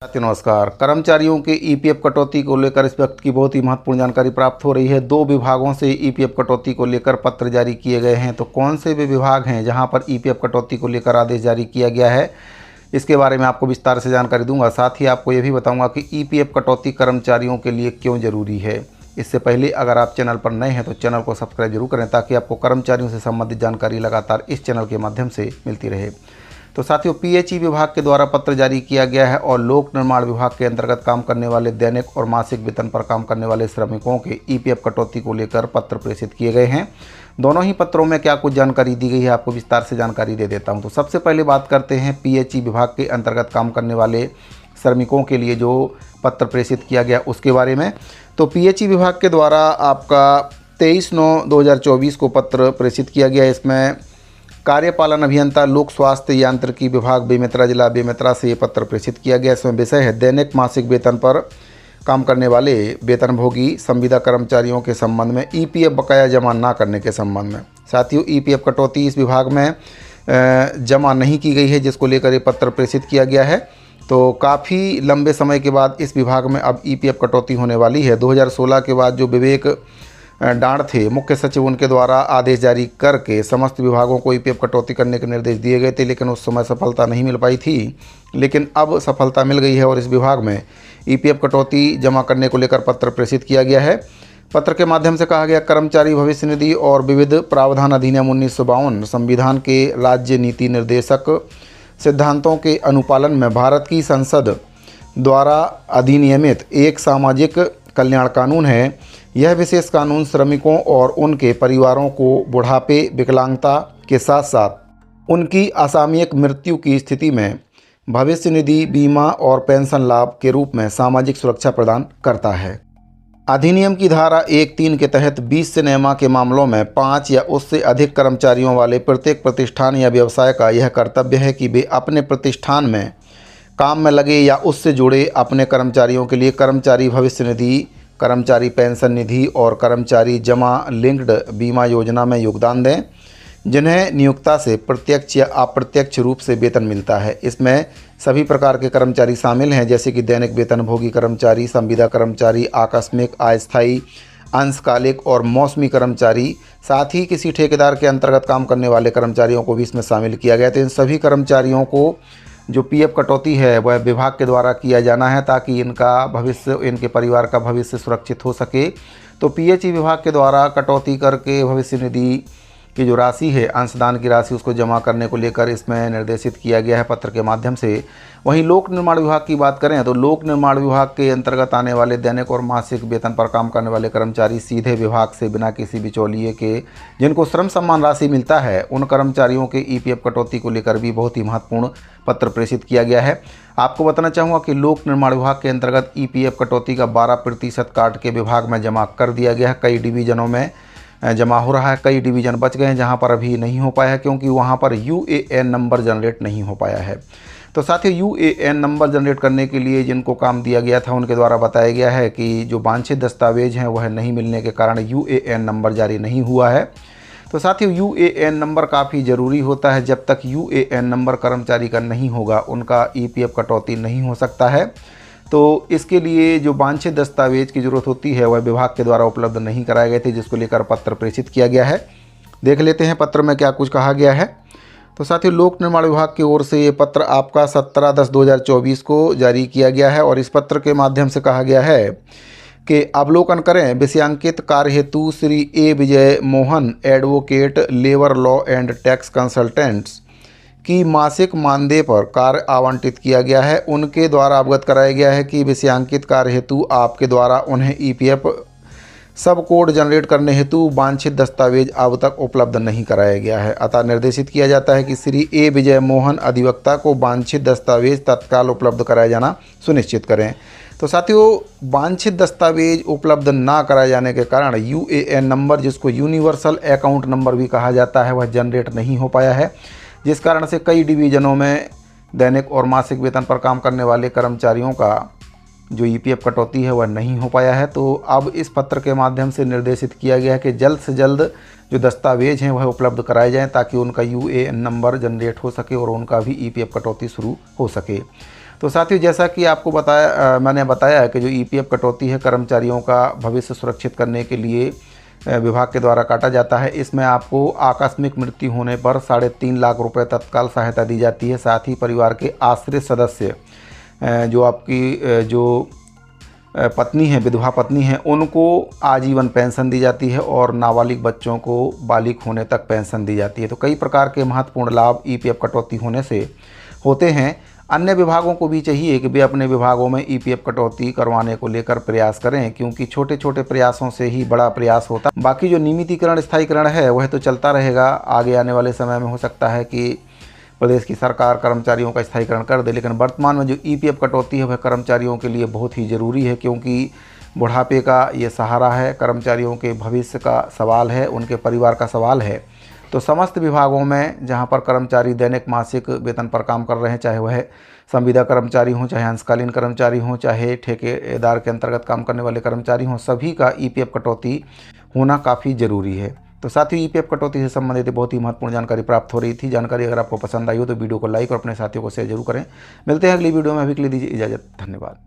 साथियों नमस्कार। कर्मचारियों के ईपीएफ कटौती को लेकर इस वक्त की बहुत ही महत्वपूर्ण जानकारी प्राप्त हो रही है। दो विभागों से ईपीएफ कटौती को लेकर पत्र जारी किए गए हैं। तो कौन से वे विभाग हैं जहां पर ईपीएफ कटौती को लेकर आदेश जारी किया गया है, इसके बारे में आपको विस्तार से जानकारी दूंगा। साथ ही आपको ये भी बताऊंगा कि ईपीएफ कटौती कर्मचारियों के लिए क्यों ज़रूरी है। इससे पहले अगर आप चैनल पर नए हैं तो चैनल को सब्सक्राइब जरूर करें ताकि आपको कर्मचारियों से संबंधित जानकारी लगातार इस चैनल के माध्यम से मिलती रहे। तो साथियों, पीएचई विभाग के द्वारा पत्र जारी किया गया है और लोक निर्माण विभाग के अंतर्गत काम करने वाले दैनिक और मासिक वेतन पर काम करने वाले श्रमिकों के ईपीएफ कटौती को लेकर पत्र प्रेषित किए गए हैं। दोनों ही पत्रों में क्या कुछ जानकारी दी गई है, आपको विस्तार से जानकारी दे देता हूं। तो सबसे पहले बात करते हैं पीएचई विभाग के अंतर्गत काम करने वाले श्रमिकों के लिए जो पत्र प्रेषित किया गया उसके बारे में। तो पीएचई विभाग के द्वारा आपका 23/9/2024 को पत्र प्रेषित किया गया। इसमें कार्यपालन अभियंता लोक स्वास्थ्य यांत्रिकी विभाग बेमेतरा जिला बेमेतरा से ये पत्र प्रेषित किया गया। इसमें विषय है दैनिक मासिक वेतन पर काम करने वाले वेतनभोगी संविदा कर्मचारियों के संबंध में ईपीएफ बकाया जमा ना करने के संबंध में। साथियों, ईपीएफ कटौती इस विभाग में जमा नहीं की गई है, जिसको लेकर ये पत्र प्रेषित किया गया है। तो काफ़ी लंबे समय के बाद इस विभाग में अब ईपीएफ कटौती होने वाली है। 2016 के बाद जो विवेक डांड थे मुख्य सचिव, उनके द्वारा आदेश जारी करके समस्त विभागों को ईपीएफ कटौती करने के निर्देश दिए गए थे, लेकिन उस समय सफलता नहीं मिल पाई थी। लेकिन अब सफलता मिल गई है और इस विभाग में ईपीएफ कटौती जमा करने को लेकर पत्र प्रेषित किया गया है। पत्र के माध्यम से कहा गया, कर्मचारी भविष्य निधि और विविध प्रावधान अधिनियम 1952 संविधान के राज्य नीति निर्देशक सिद्धांतों के अनुपालन में भारत की संसद द्वारा अधिनियमित एक सामाजिक कल्याण कानून है। यह विशेष कानून श्रमिकों और उनके परिवारों को बुढ़ापे, विकलांगता के साथ साथ उनकी असामयिक मृत्यु की स्थिति में भविष्य निधि, बीमा और पेंशन लाभ के रूप में सामाजिक सुरक्षा प्रदान करता है। अधिनियम की धारा 1(3) के तहत 20 सिनेमा के मामलों में 5 या उससे अधिक कर्मचारियों वाले प्रत्येक प्रतिष्ठान या व्यवसाय का यह कर्तव्य है कि वे अपने प्रतिष्ठान में काम में लगे या उससे जुड़े अपने कर्मचारियों के लिए कर्मचारी भविष्य निधि, कर्मचारी पेंशन निधि और कर्मचारी जमा लिंक्ड बीमा योजना में योगदान दें, जिन्हें नियोक्ता से प्रत्यक्ष या अप्रत्यक्ष रूप से वेतन मिलता है। इसमें सभी प्रकार के कर्मचारी शामिल हैं, जैसे कि दैनिक वेतनभोगी कर्मचारी, संविदा कर्मचारी, आकस्मिक, अस्थायी, अंशकालिक और मौसमी कर्मचारी। साथ ही किसी ठेकेदार के अंतर्गत काम करने वाले कर्मचारियों को भी इसमें शामिल किया गया। तो इन सभी कर्मचारियों को जो पीएफ कटौती है वह विभाग के द्वारा किया जाना है ताकि इनका भविष्य, इनके परिवार का भविष्य सुरक्षित हो सके। तो पीएचई विभाग के द्वारा कटौती करके भविष्य निधि की जो राशि है, अंशदान की राशि, उसको जमा करने को लेकर इसमें निर्देशित किया गया है पत्र के माध्यम से। वहीं लोक निर्माण विभाग की बात करें तो लोक निर्माण विभाग के अंतर्गत आने वाले दैनिक और मासिक वेतन पर काम करने वाले कर्मचारी सीधे विभाग से बिना किसी बिचौलिए के जिनको श्रम सम्मान राशि मिलता है, उन कर्मचारियों के ईपीएफ कटौती को लेकर भी बहुत ही महत्वपूर्ण पत्र प्रेषित किया गया है। आपको बताना चाहूँगा कि लोक निर्माण विभाग के अंतर्गत ईपीएफ कटौती का 12% काट के विभाग में जमा कर दिया गया है। कई डिवीजनों में जमा हो रहा है, कई डिवीज़न बच गए हैं जहां पर अभी नहीं हो पाया है क्योंकि वहां पर यूएएन नंबर जनरेट नहीं हो पाया है। तो साथियों, यूएएन नंबर जनरेट करने के लिए जिनको काम दिया गया था उनके द्वारा बताया गया है कि जो वांछित दस्तावेज हैं वह नहीं मिलने के कारण यूएएन नंबर जारी नहीं हुआ है। तो साथियों, यूएएन नंबर काफ़ी ज़रूरी होता है। जब तक यूएएन नंबर कर्मचारी का नहीं होगा उनका ईपीएफ कटौती नहीं हो सकता है। तो इसके लिए जो वांछित दस्तावेज की ज़रूरत होती है वह विभाग के द्वारा उपलब्ध नहीं कराए गए थे, जिसको लेकर पत्र प्रेषित किया गया है। देख लेते हैं पत्र में क्या कुछ कहा गया है। तो साथियों, लोक निर्माण विभाग की ओर से ये पत्र आपका 17/10/2024 को जारी किया गया है और इस पत्र के माध्यम से कहा गया है कि अवलोकन करें, विषयांकित कार्य हेतु Shri A Vijay Mohan advocate, labour law and tax consultants की मासिक मानदेय पर कार्य आवंटित किया गया है। उनके द्वारा अवगत कराया गया है कि विषयांकित कार्य हेतु आपके द्वारा उन्हें ईपीएफ सब कोड जनरेट करने हेतु वांछित दस्तावेज अब तक उपलब्ध नहीं कराया गया है। अतः निर्देशित किया जाता है कि श्री ए विजय मोहन अधिवक्ता को वांछित दस्तावेज तत्काल उपलब्ध कराया जाना सुनिश्चित करें। तो साथियों, वांछित दस्तावेज उपलब्ध ना कराए जाने के कारण यूएएन नंबर, जिसको यूनिवर्सल अकाउंट नंबर भी कहा जाता है, वह जनरेट नहीं हो पाया है, जिस कारण से कई डिवीज़नों में दैनिक और मासिक वेतन पर काम करने वाले कर्मचारियों का जो ईपीएफ कटौती है वह नहीं हो पाया है। तो अब इस पत्र के माध्यम से निर्देशित किया गया है कि जल्द से जल्द जो दस्तावेज हैं वह उपलब्ध कराए जाएं ताकि उनका यूएएन नंबर जनरेट हो सके और उनका भी ईपीएफ कटौती शुरू हो सके। तो साथियों, जैसा कि आपको मैंने बताया है कि जो ईपीएफ कटौती है कर्मचारियों का भविष्य सुरक्षित करने के लिए विभाग के द्वारा काटा जाता है। इसमें आपको आकस्मिक मृत्यु होने पर 3.5 लाख रुपए तत्काल सहायता दी जाती है। साथ ही परिवार के आश्रित सदस्य जो आपकी जो पत्नी है, विधवा पत्नी है, उनको आजीवन पेंशन दी जाती है और नाबालिग बच्चों को बालिग होने तक पेंशन दी जाती है। तो कई प्रकार के महत्वपूर्ण लाभ ईपीएफ कटौती होने से होते हैं। अन्य विभागों को भी चाहिए कि वे अपने विभागों में ईपीएफ कटौती करवाने को लेकर प्रयास करें, क्योंकि छोटे छोटे प्रयासों से ही बड़ा प्रयास होता है। बाकी जो नियमितीकरण, स्थायीकरण है वह तो चलता रहेगा। आगे आने वाले समय में हो सकता है कि प्रदेश की सरकार कर्मचारियों का स्थायीकरण कर दे, लेकिन वर्तमान में जो ईपीएफ कटौती है वह कर्मचारियों के लिए बहुत ही ज़रूरी है, क्योंकि बुढ़ापे का ये सहारा है, कर्मचारियों के भविष्य का सवाल है, उनके परिवार का सवाल है। तो समस्त विभागों में जहां पर कर्मचारी दैनिक मासिक वेतन पर काम कर रहे हैं, चाहे वह संविदा कर्मचारी हों, चाहे अंशकालीन कर्मचारी हों, चाहे ठेकेदार के अंतर्गत काम करने वाले कर्मचारी हों, सभी का ईपीएफ कटौती होना काफ़ी ज़रूरी है। तो साथ ही ईपीएफ कटौती से संबंधित बहुत ही महत्वपूर्ण जानकारी प्राप्त हो रही थी। जानकारी अगर आपको पसंद आई हो तो वीडियो को लाइक और अपने साथियों को शेयर जरूर करें। मिलते हैं अगली वीडियो में, अभी के लिए दीजिए इजाज़त। धन्यवाद।